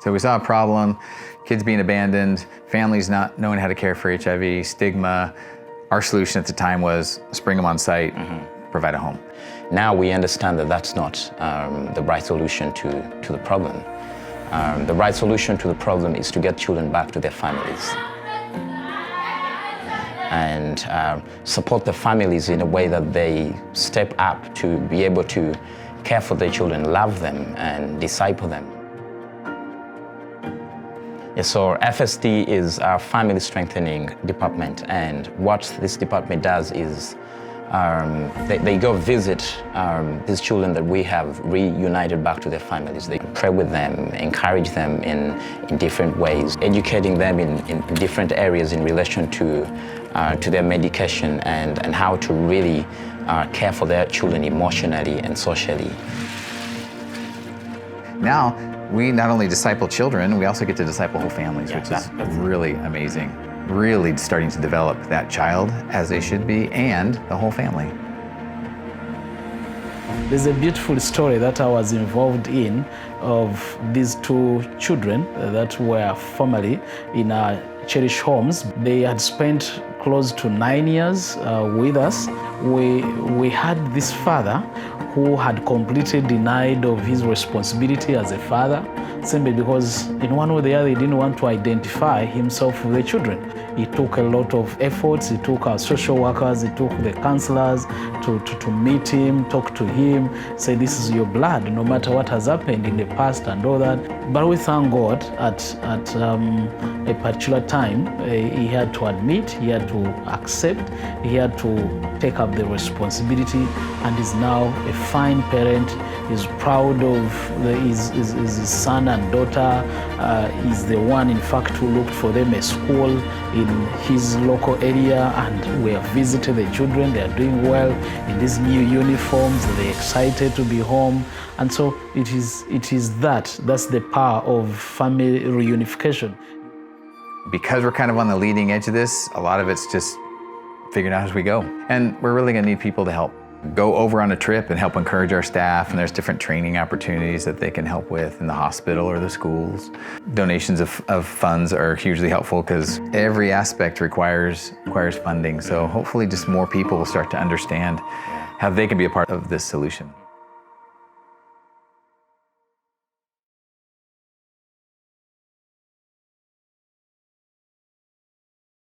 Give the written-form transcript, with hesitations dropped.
So we saw a problem, kids being abandoned, families not knowing how to care for HIV, stigma. Our solution at the time was bring them on site, provide a home. Now we understand that that's not the right solution to the problem. The right solution to the problem is to get children back to their families and support the families in a way that they step up to be able to care for their children, love them, and disciple them. So FSD is our family strengthening department, and what this department does is they go visit these children that we have reunited back to their families. They pray with them, encourage them in different ways, educating them in different areas in relation to their medication and how to really care for their children emotionally and socially. Now, we not only disciple children, we also get to disciple whole families, which is really amazing. Really starting to develop that child as they should be and the whole family. There's a beautiful story that I was involved in of these two children that were formerly in our Cherish homes. They had spent close to 9 years with us. We had this father who had completely denied of his responsibility as a father, simply because in one way or the other he didn't want to identify himself with the children. It took a lot of efforts. It took our social workers, it took the counselors to meet him, talk to him, say this is your blood, no matter what has happened in the past and all that. But we thank God at a particular time, he had to admit, he had to accept, he had to take up the responsibility, and is now a fine parent. He's proud of his son and daughter. He's the one, in fact, who looked for them a school in his local area, and we have visited the children. They are doing well in these new uniforms. They're excited to be home. And so that's the power of family reunification. Because we're kind of on the leading edge of this, a lot of it's just figuring out as we go. And we're really gonna need people to help go over on a trip and help encourage our staff, and there's different training opportunities that they can help with in the hospital or the schools. Donations of funds are hugely helpful because every aspect requires funding. So hopefully just more people will start to understand how they can be a part of this solution.